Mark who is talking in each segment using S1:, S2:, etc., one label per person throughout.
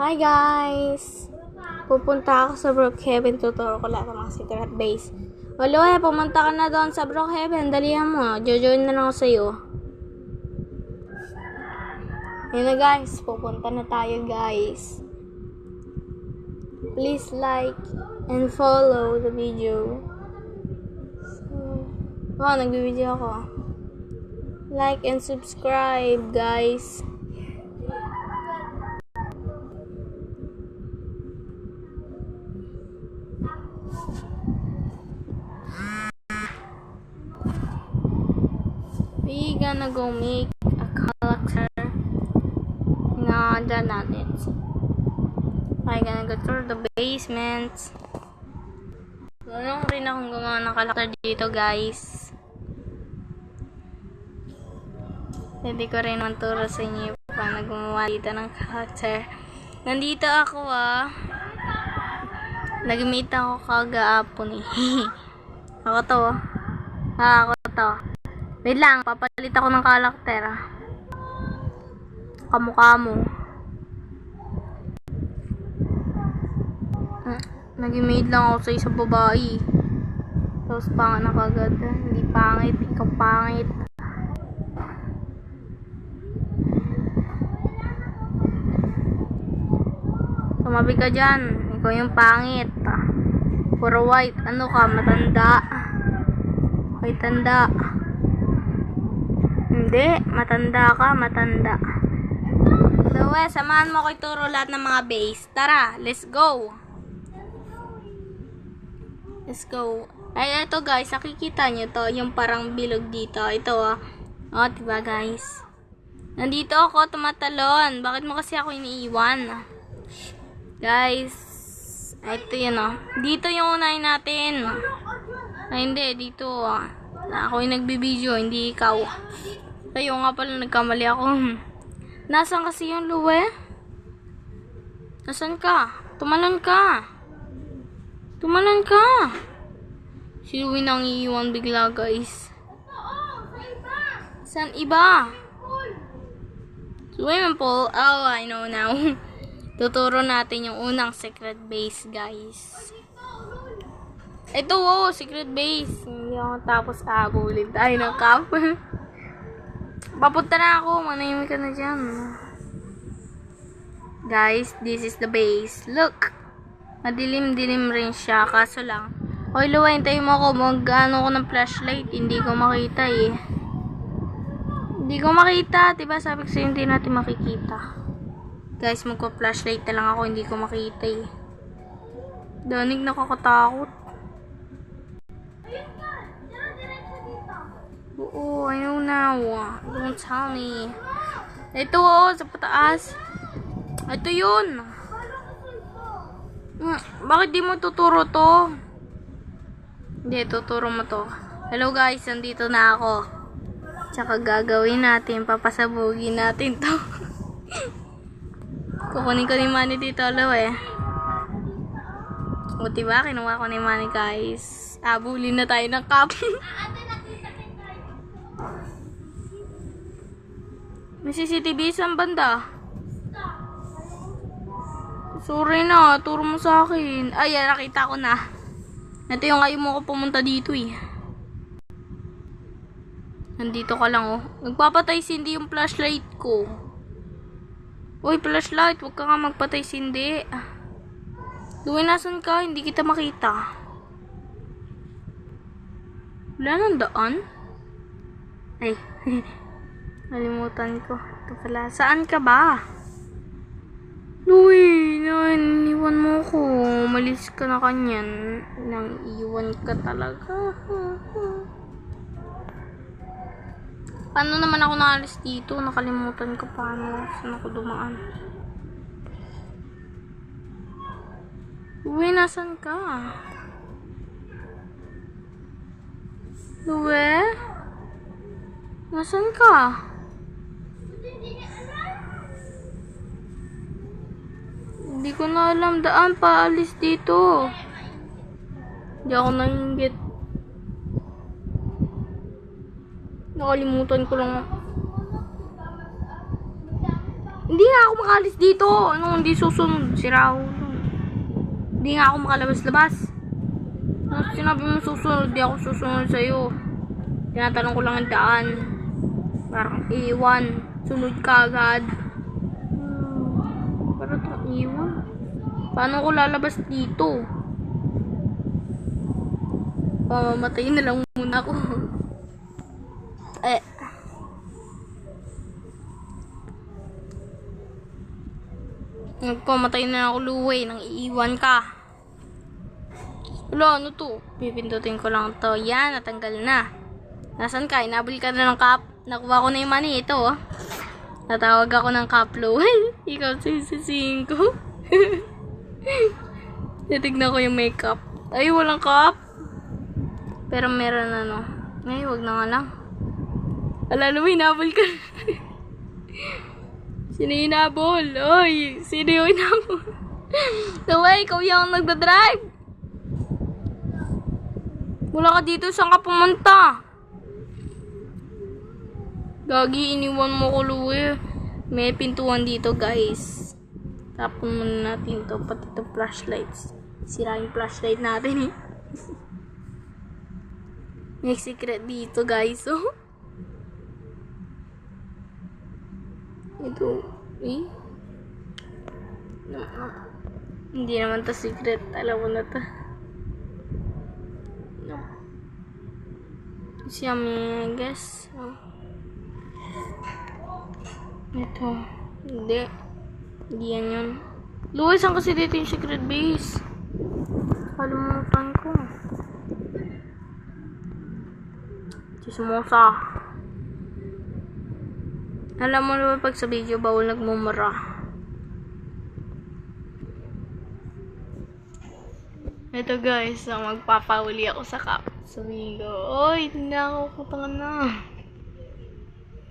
S1: Hi guys! Pupunta ako sa Brookhaven. Tuturo ko lahat ng mga secret base. Aloy, pumunta ka na doon sa Brookhaven. Dalihan mo. Jojoin na lang ako sa'yo. Yun na guys. Pupunta na tayo guys. Please like and follow the video. Nagbibideo ako. Like and subscribe guys. We gonna go make a character na dyan natin. I gonna go through the basement. Tulong rin akong gumawa ng character dito guys. Pwede ko rin manturo sa inyo paano gumawa dito ng character. Nandito ako nag-meet ako kagaapon Ako to. Ako to. Wait lang, papalit ako ng karakter Kamukha mo. Nag-made lang ako sa isang babae. Tapos pangit na kagad. Hindi pangit, ikaw pangit. Tumabi ka dyan. Ikaw yung pangit. Puro white. Ano ka? Matanda. White tanda. Hindi, matanda ka, matanda. So, samahan mo ko ituro lahat ng mga base. Tara, let's go. Let's go. Ay, ito guys, nakikita nyo to, yung parang bilog dito. Ito diba guys? Nandito ako, tumatalon. Bakit mo kasi ako iniiwan? Guys, ito yun Dito yung unahin natin. Ay, hindi, dito ako yung nagbibideo, hindi ikaw. Tayo nga pala, nagkamali ako. Nasaan kasi yung luwe? Nasaan ka? Tumalon ka. Tumalon ka. Si Luwe nang iiwan bigla guys. Saan iba? Swimming pool. Oh, I know now. Tuturo natin yung unang secret base guys. Ito secret base. Hindi ako tapos agulin tayo ng cup. Papunta na ako. Manahimik ka na dyan. Guys, this is the base. Look. Madilim-dilim rin siya. Kaso lang. Hoy, Luwa, hintayin mo ako. Mag-ano ko ng flashlight. Hindi ko makita Hindi ko makita. Diba sabi ko sa'yo hindi natin makikita. Guys, magpa-flashlight na lang ako. Hindi ko makita Danig, nakakatakot. Oo, I know now. Don't tell me. Ito sa pataas. Ito yun. Bakit di mo tuturo to? Hindi, tuturo mo to. Hello guys, nandito na ako. Tsaka gagawin natin, papasabugin natin to. Kukunin ko ni Manny dito, O diba, kinuha ko ni Manny guys. Abulin na tayo ng cup. May CCTV isang banda. Sorry na, turo mo sa akin. Ay, nakita ko na. Ito yung ayaw mo ko pumunta dito Nandito ka lang Nagpapatay sindi yung flashlight ko. Uy, flashlight, huwag ka nga magpatay sindi. Luwi, nasan ka? Hindi kita makita. Wala nang daan? Ay, nalimutan ko. Ito pala. Saan ka ba? Luwi, iwan mo ko. Umalis ka na kanyan. Nang iwan ka talaga. Paano naman ako naalis dito? Nakalimutan ko paano. Saan ako dumaan? Luwi, nasan ka? Luwi? Nasan ka? Hindi ko na alam daan paalis dito. Hindi ako nahinggit. Nakalimutan ko lang. Hindi nga ako makalis dito. Anong hindi susunod? Sira ulo. Hindi nga ako makalabas-labas. Ano sinabi mo susunod? Di ako susunod sa'yo. Tinatanong ko lang ang daan. Parang iwan. Sunod ka agad. Parang itong iwan. Paano ko lalabas dito? Pamamatay na lang muna ako. Nagpamatay na ako, Luway, nang iiwan ka. Wala, ano to? Pipindutin ko lang to. Yan, natanggal na. Nasaan ka? Inabol ka na ng cup. Nakuha ko na yung money. Ito, oh. Natawag ako ng cup, Luway. Ikaw sisisihin ko. Titignan ko yung makeup. Ay, walang cup. Pero meron ano. Ay, wag na nga lang. Ala, Luway, inabol ka. Sino yung inabol? Oy, sino yung inabol? Luway, ikaw yung nagdadrive. Wala ka dito, saan ka pumunta? Gagi, iniwan mo ko, Luway. May pintuan dito, guys. Tapon muna natin to, pati to flashlights. Sira yung flashlight natin, eh. May secret dito, guys, oh. Ito, eh? Hindi naman to secret. Alam mo na to. No. It's yummy, I guess. No. Ito. Hindi. Hindi yan yun. Luway, saan kasi dito yung secret base? Kalimutan ko. Chismosa. Alam mo naman pag sa video, bawal nagmumura. Ito guys, magpapauli ako sa cup. Sabihin ko, oy, hindi ako kapangan na.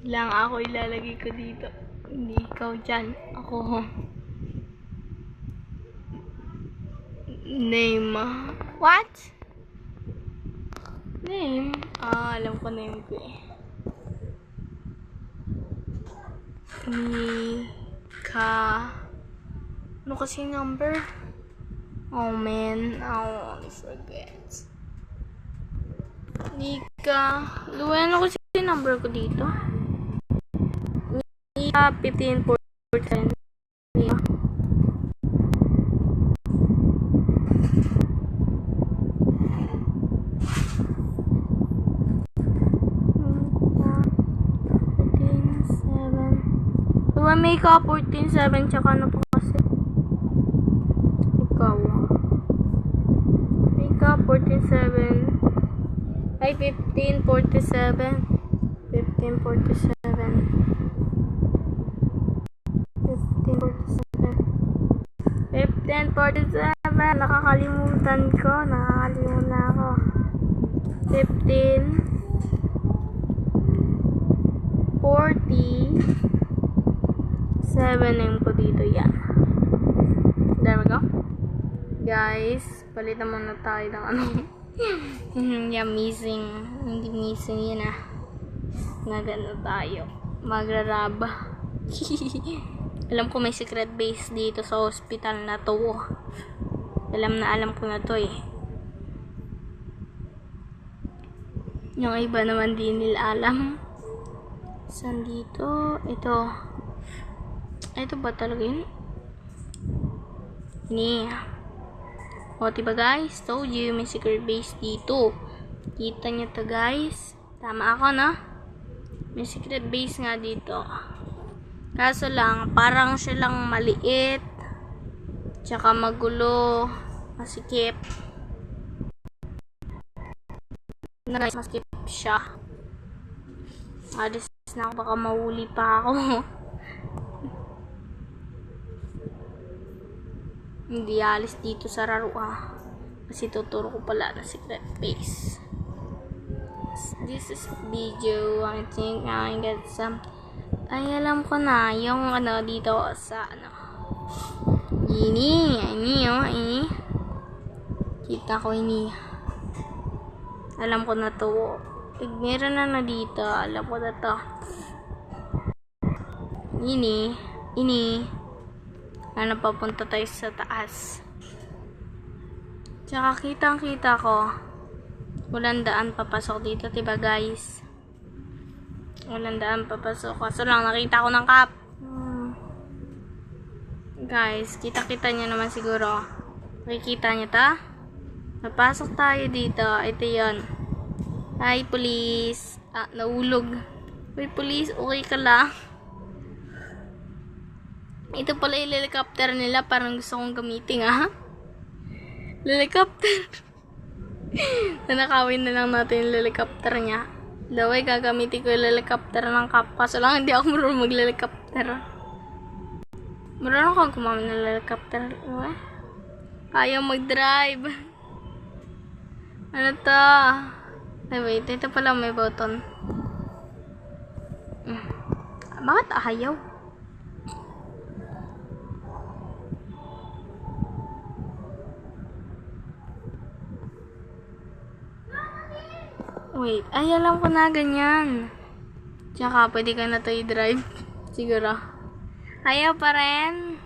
S1: Lang ako ilalagay ko dito. Hindi ikaw dyan. Ako. Name. What? Name? Alam ko name ko eh. Ano kasi number? Oh man, I won't forget. Nika. Luway, ano kasi number ko dito? Nika 1514. Nika. Makeup 14.7 tsaka ano po kasi ikaw makeup 14.7 ay 15.47 15.47 nakakalimutan na ako 15.40 7 name ko dito, yan. There we go. Guys, palitan muna tayo ng ano. Yeah, missing. Hindi missing yun, ah. Nagano tayo. Magraraba. Alam ko may secret base dito sa hospital na to. Alam ko na to, eh. Yung iba naman din nila alam. Saan dito? Ito. Ito ba talaga yun? Ni. O, diba guys? Told you, may secret base dito. Kita nyo to guys. Tama ako, no? May secret base nga dito. Kaso lang, parang siya lang maliit. Tsaka magulo. Masikip. Na guys, masikip siya. Alis na ako, baka mahuli pa ako. Hindi alis dito sa Rarua. Kasi tuturo ko pala na secret base. This is video. I think I get some. Ay, alam ko na. Yung ano dito sa ano. Ini. Kita ko ini. Alam ko na to. Meron na dito. Alam ko na to. Ini. Ano, papunta tayo sa taas. Tsaka kitang-kita ko, walang daan papasok dito, diba guys? Walang daan papasok. Kaso lang, nakita ko ng cup. Guys, kita-kita nyo naman siguro. Nakikita nyo ta? Napasok tayo dito. Ito yon. Hi, police. Naulog. Uy, police, okay ka lang? Ito pala yung helicopter nila. Parang gusto kong gamitin, ha? Helicopter. Nanakawin na lang natin yung helicopter niya. Daway, gagamitin ko yung helicopter ng cup. Kaso lang, hindi ako marunong mag-helicopter. Marunong kang gumamit ng helicopter. Ayaw mag-drive. Ano to? Ay, wait. Ito pala may button. Bakit ayaw? Wait. Ay, alam ko na ganyan. Tsaka, pwede ka na to i-drive. Siguro. Ayaw pa rin.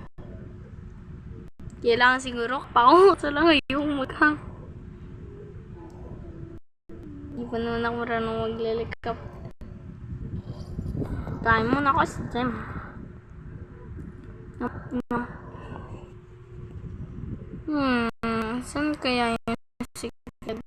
S1: Kailangan siguro pakunguso lang yung mukha. Hindi pa naman ako marunong maglelikap. Kain muna ako sa gym. Saan kaya yung secret?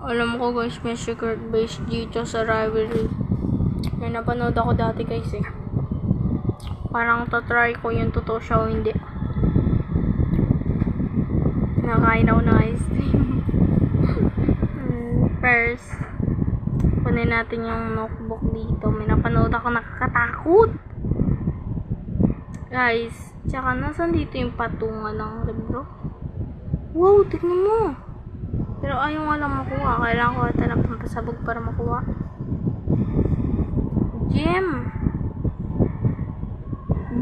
S1: Alam ko guys, may secret base dito sa rivalry. May napanood ako dati guys eh. Parang tatry ko yung totoo siya o hindi. Nakain ako ng ice cream. First, kunin natin yung notebook dito. May napanood ako nakakatakot. Guys, tsaka nasan dito yung patungan ng libro? Wow, tignan mo. Pero ayaw nga lang makuha. Kailangan ko ata ng pampasabog para makuha. Gem.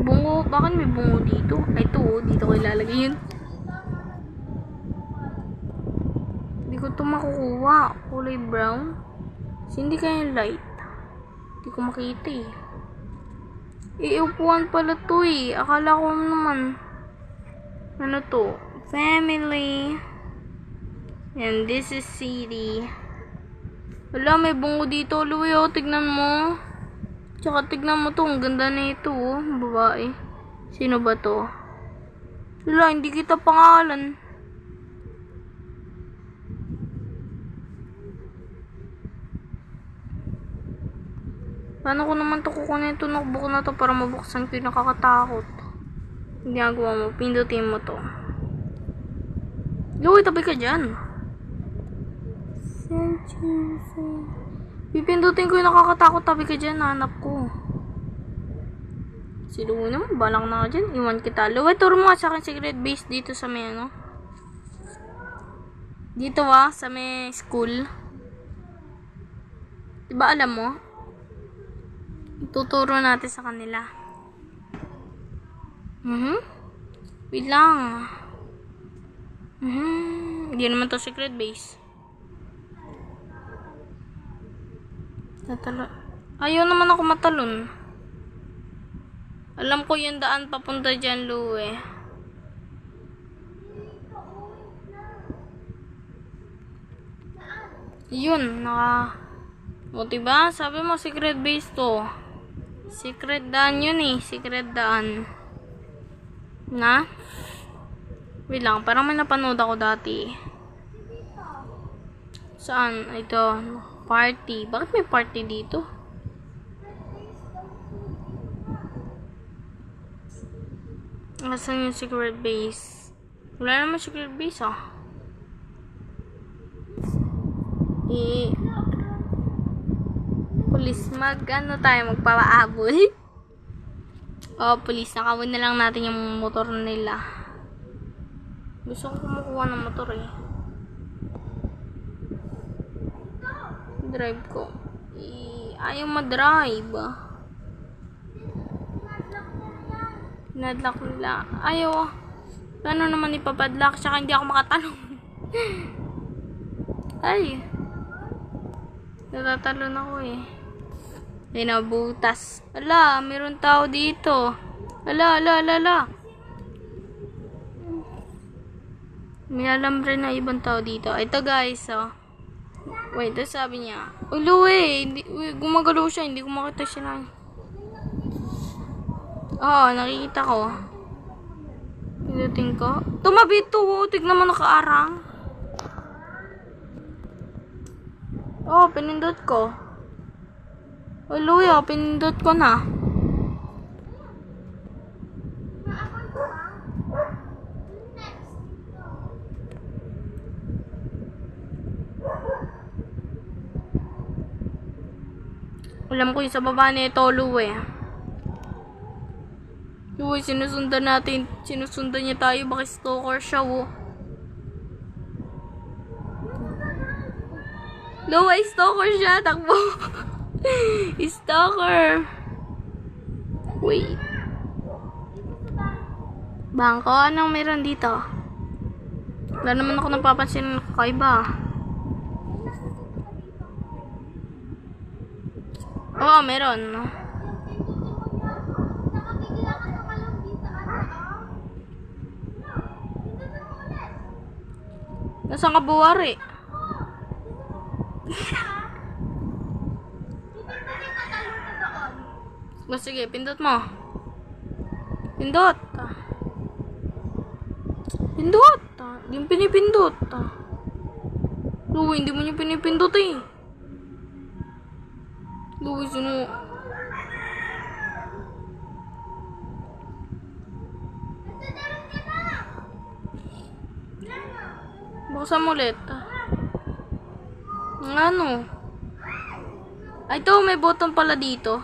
S1: Bungo. Bakit may bungo dito? Ay, ito. Dito ko ilalagay yun. Hindi ko ito makukuha. Kulay brown. Kasi hindi kaya light. Hindi ko makita eh. Iupuan pala to eh. Akala ko naman. Ano to? Family. And this is city. Wala, may bungo dito. Luwi, oh, tignan mo. Tsaka tignan mo to. Ang ganda na ito, oh. Babae. Sino ba to? Wala, hindi kita pangalan. Paano ko naman to kukunin ito notebook na to para mabuksan ko yung nakakatakot? Hindi agawa mo. Pindutin mo to. Luwi, tabi ka dyan. Pipindutin ko yung nakakatakot, tabi ka dyan, hanap ko. Si Luwi naman, balang na ka dyan. Iwan kita. Luwi, turo mo nga sa akin secret base dito sa may ano. Dito sa may school. Diba alam mo? Ituturo natin sa kanila. Wait lang. Hindi naman to secret base. Ayaw naman ako matalon. Alam ko yung daan papunta dyan, Luwe. Yun, o diba? Sabi mo secret base to. Secret daan yun eh. Secret daan. Na? Wait lang, parang may napanood ako dati. Saan? Ito. Party. Bakit may party dito? Nasaan yung secret base? Wala naman secret base Police, magpapaabol. Police, nakawin na lang natin yung motor nila. Gusto ko kumukuha ng motor eh. Drive ko. Ayaw ma-drive. Pinadlock nila. Ayaw. Paano naman ipapadlock? Tsaka hindi ako makatanong. Ay. Natatalon ako eh. Ay, nabutas. Ala, meron tao dito. Ala. May alam rin na ibang tao dito. Ito guys, oh. Wait, ito sabi niya. Ulo eh. Gumagalaw siya. Hindi ko makita siya na. Oo, nakikita ko. Pinutin ko. Tumabi ito. Tignan mo nakaarang. Oh, pinindot ko. Ulo eh. Pinindot ko na. Alam ko yung sa baba nito, Luwe. Luwe, sinusundan niya tayo. Bakit stalker siya, oh. Luwe, stalker siya. Takbo. Stalker. Wait. Bangko, anong meron dito? Wala naman ako napapansin ng kakaiba. Oo, meron. Nasaan ka buwari? Sige, pindot mo. Pindot. Pindot. Hindi mo pinipindot. Hindi mo niya pinipindot eh. Luis, ano? Buksan mo ulit. Ano? Ay, ito, may button pala dito.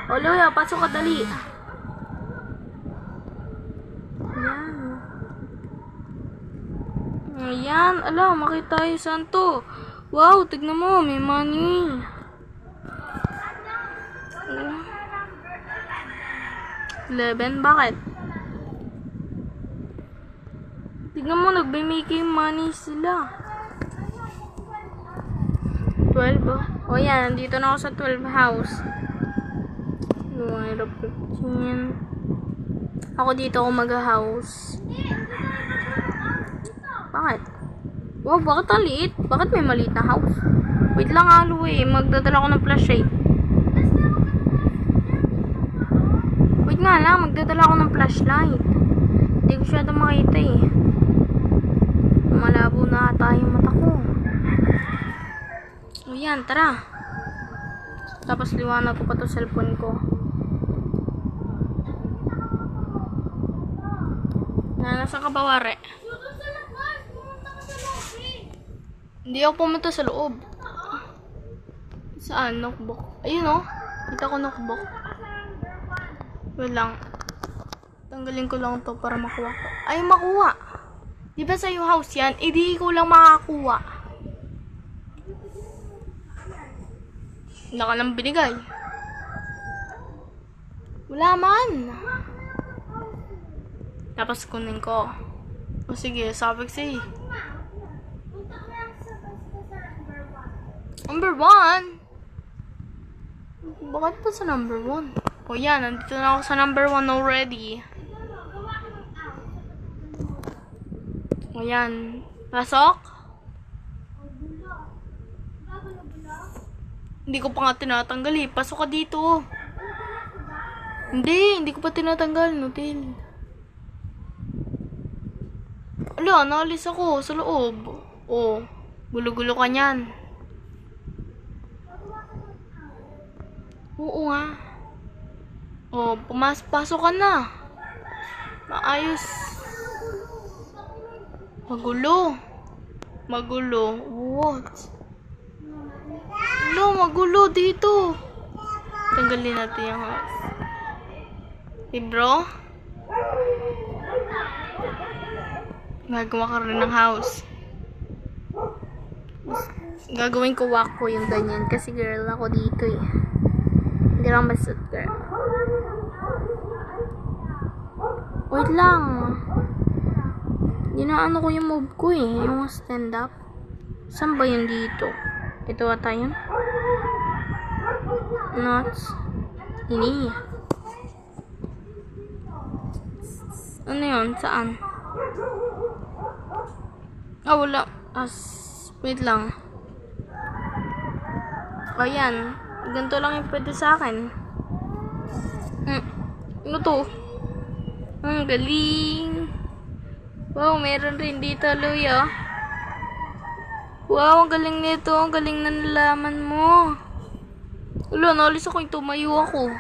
S1: O, Luya, pasok ka dali. Ayan. Ala, makita tayo saan to. Wow, tignan mo, may money. 11, bakit? Tignan mo, nagbe-making money sila. 12, oh. O yan, nandito na ako sa 12 house. 15. Ako dito ako mag-house. Bakit? Wow, bakit ang liit? Bakit may maliit na house? Wait lang, alo eh. Magdadala ko ng flashlight. Wait nga lang, magdadala ako ng flashlight. Hindi ko siya makita eh. Malabo na ata yung mata ko. O yan, tara. Tapos liwanag ko pa to cellphone ko. Nasa ka ba, Ware? Hindi ako pumunta sa loob. Saan? Notebook. Ayun o. Kita ko notebook. Wait lang. Tanggalin ko lang to para makuha ko. Ay, makuha. Di ba sa'yo house yan? Eh, di ko lang makakuha. Wala ka lang binigay. Wala man. Tapos kunin ko. O sige, sabi ko sa'yo. Number 1? Bakit pa sa number 1? O yan, nandito na ako sa number 1 already. O yan. Pasok? Hindi ko pa nga tinatanggal eh. Pasok ka dito. Hindi ko pa tinatanggal. Notil. Ala, naalis ako sa loob. O, gulo-gulo ka niyan. Oo nga. O, pasok ka na. Maayos. Magulo. What? Hello, magulo dito. Tanggalin natin yung house. Hey, bro? Gagawa ka rin ng house. Gagawin ko wako yung ganyan kasi girl ako dito eh. Hindi lang masut girl. Wait lang. Ginaano ko yung move ko eh. Yung stand up. Saan ba yun dito? Ito ata yun? Nuts. Ini. Ano yun? Saan? Wala. Wait lang. Ayan. Ganito lang yung pwede sa akin. Ano to? Ang galing. Wow, meron rin dito, Luya. Wow, ang galing nito. Ang galing na nalaman mo. Wala, nalis ako yung tumayo ako.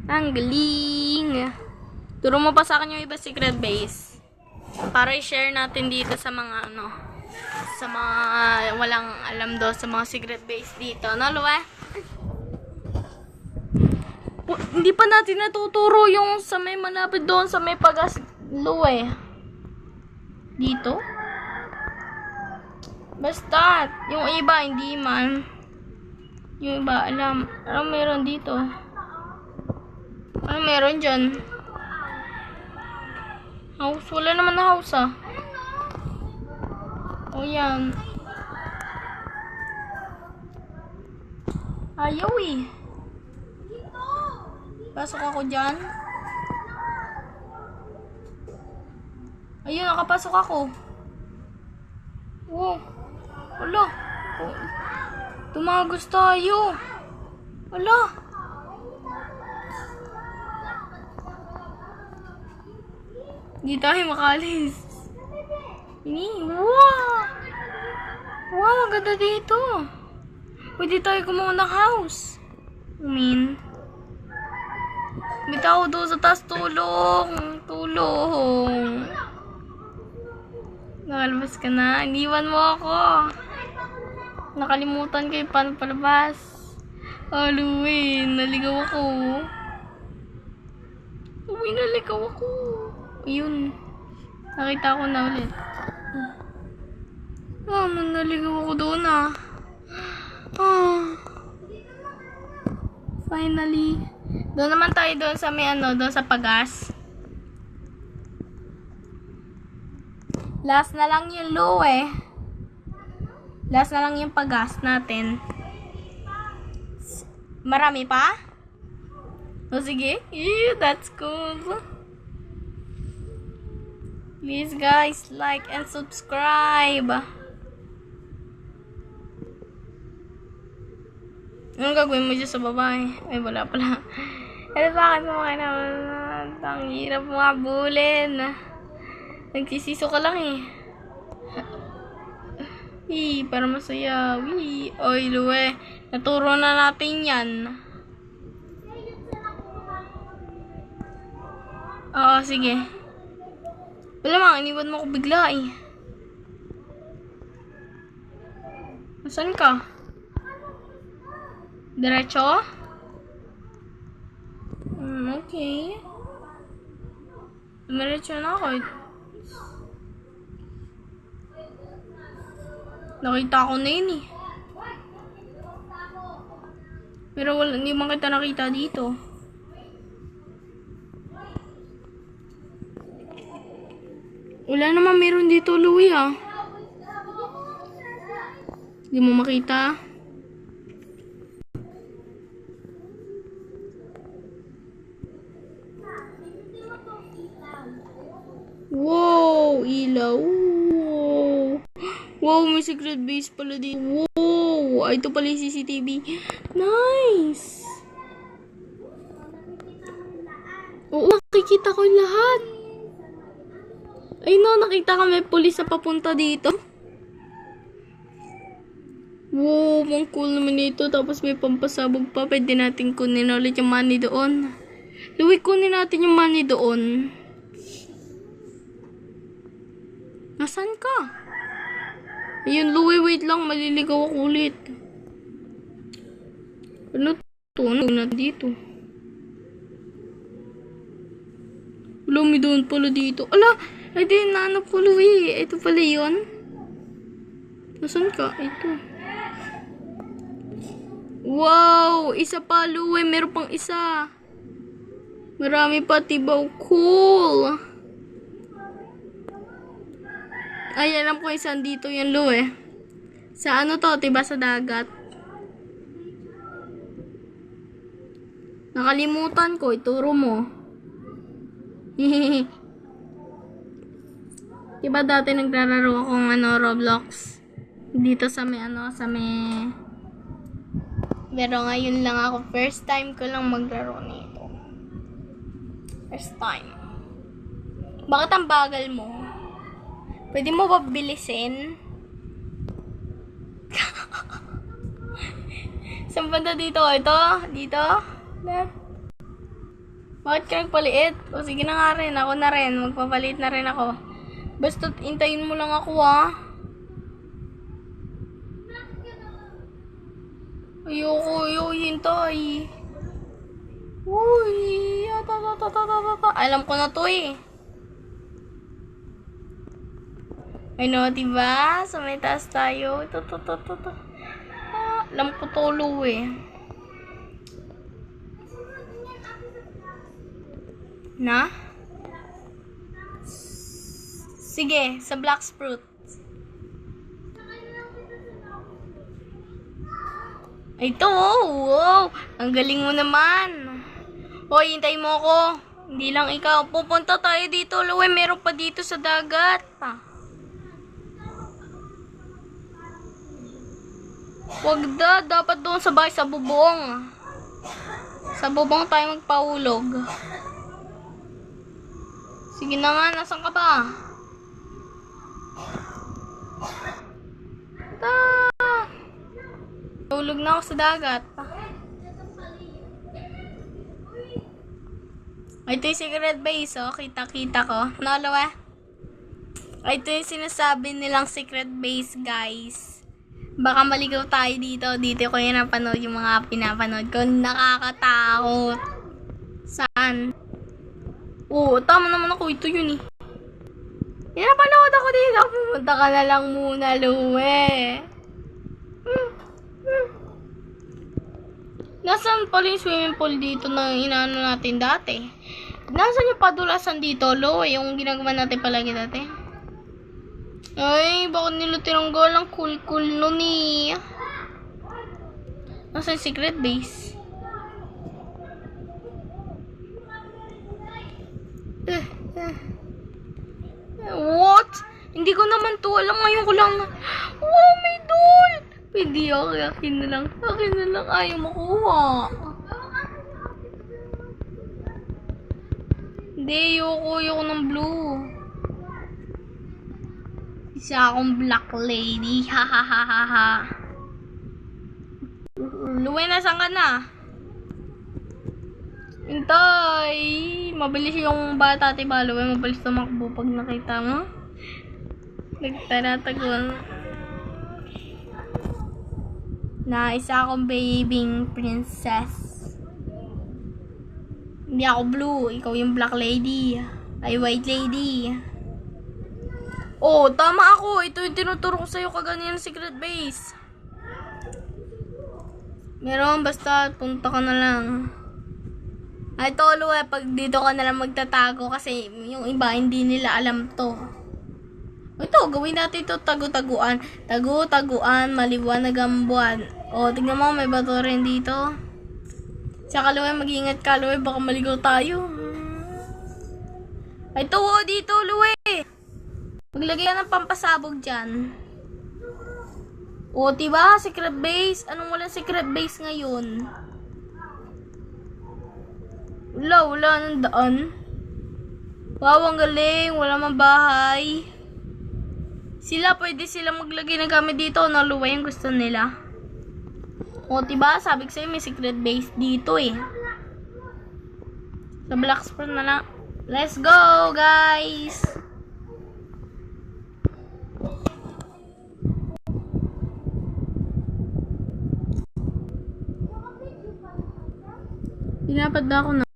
S1: Ang galing. Turo mo pa sa akin yung iba secret base. Para i-share natin dito sa mga sa mga walang alam do sa mga secret base dito. No, Luwe? Hindi pa natin natuturo yung sa may malapit doon sa may pagas, Luwe. Dito? Basta, yung iba hindi man. Yung iba alam. Ano meron dito? Ano meron dyan? House? Wala naman na house ah. O yan. Ayaw eh. Pasok ako dyan. Ayun, nakapasok ako. Wow. Wala. Tumagos tayo. Wala. Hindi tayo makalis. Wow. Wow, ang ganda dito. Pwede tayo gumawa ng house. Bitaw doon sa taas, tulong. Tulong. Nakalabas ka na. Iniwan mo ako. Nakalimutan ko yung paano palabas. Halloween. Naligaw ako. Naligaw ako. Ayun. Nakita ko na ulit. Naligaw ako doon ah. Finally. Doon naman tayo doon sa may doon sa pagas. Last na lang yung Luwe. Last na lang yung pagas natin. Marami pa? O sige. That's cool. Please guys, like and subscribe. Anong gagawin mo dyan sa babae? Ay, wala pala. Pero bakit mo kayo naman? Ang hirap mo abulin. Nagsisiso ka lang eh. Para masaya. Oy, Luwe. Naturo na natin yan. Oo, sige. Wala mga, iniwan mo ko bigla eh. Nasaan ka? Diretso? Okay. Diretso na ako. Nakita ko na yun eh. Pero hindi man kita nakita dito. Wala naman meron dito, Louie ah. Hindi mo makita. Wow, ilaw. Wow, may secret base pala dito. Wow, ito pala yung CCTV. Nice. Oo, nakikita ko lahat. Ay no, nakita ka may pulis na papunta dito. Wow, ang cool naman ito. Tapos may pampasabog pa. Pwede natin kunin ulit yung money doon. Louie, kunin natin yung money doon. Nasaan ka? Ayun, Louie, wait lang. Maliligaw ako ulit. Ano to? Ano na dito? Wala, may doon pala dito. Ala! Ay, di, naanap ko, Louie. Ito pala yun. Nasaan ka? Ito. Wow! Isa pa, Luwe. Meron pang isa. Marami pa, tibaw. Cool! Ay, alam ko isang dito yan, Luwe. Sa ano to? Diba sa dagat? Nakalimutan ko. Ituro mo. Diba dati naglalaro akong Roblox? Dito sa may Pero ngayon lang ako. First time ko lang maglaro nito. First time. Bakit ang bagal mo? Pwede mo ba bilisin? Saan banda dito? Ito? Dito? Left? Bakit ka nagpaliit? O sige na nga rin. Ako na rin. Magpapalit na rin ako. Basta intayin mo lang ako Ayoko hintay. Uy, alam ko na to I know, diba? Sa may taas tayo. Ito. Alam ko to, Na? Sige, sa black fruit. Ito, wow! Ang galing mo naman. Hoy, hintay mo ako. Hindi lang ikaw. Pupunta tayo dito, Luwe. Meron pa dito sa dagat. Wag dapat doon sa bahay, sa bubong. Sa bubong tayo magpahulog. Sige na nga, nasan ka ba? Hulog na ako sa dagat. Ito yung secret base, Kita-kita ko. Luwe? Ito yung sinasabi nilang secret base, guys. Baka maligaw tayo dito. Dito ko yung napanood yung mga pinapanood ko. Nakakatakot. Saan? Oo, tama naman ako. Ito yun Pinapanood ako dito. Pumunta ka na lang muna, Luwe. Nasaan pala yung swimming pool dito na inaano natin dati? Nasaan yung padulasan dito, Luwe? Yung ginagawa natin palagi dati? Ay, bakit nila tinanggal? Ang cool nun Nasaan yung secret base? What? Hindi ko naman to alam. Ngayon ko lang wow, may doll! Pwede akin na lang. Ayaw makuha. Hindi, ayoko ng blue. Isa akong black lady. Ha. Luwe, nasaan ka na? Hintay! Mabilis yung bata, diba? Luwe, mabilis tumakbo pag nakita mo. Nagtaratagon. Na isa akong babying princess. Hindi ako blue. Ikaw yung black lady. Ay, white lady. Oh, tama ako. Ito yung tinuturo ko sa'yo kaganyan ng secret base. Meron, basta punta ka na lang. Ay, tolo pag dito ka na lang magtatago kasi yung iba hindi nila alam to. Ito, gawin natin ito tagu-taguan. Tagu-taguan, maliwanag ang buwan. O, tingnan mo, may bato rin dito. Tsaka, Luwe, mag-ingat ka, Luwe. Baka maligaw tayo. Ito, dito, Luwe. Maglagay ka ng pampasabog dyan. O, diba? Secret base. Anong walang secret base ngayon? Wala nang daan. Wow, ang galing. Wala mang bahay. Pwede sila maglagay ng gamit dito na Luwe yung gusto nila. O, diba? Sabi ko sa'yo, may secret base dito Sa Black Spur na lang. Let's go, guys! Pinapad na ako na.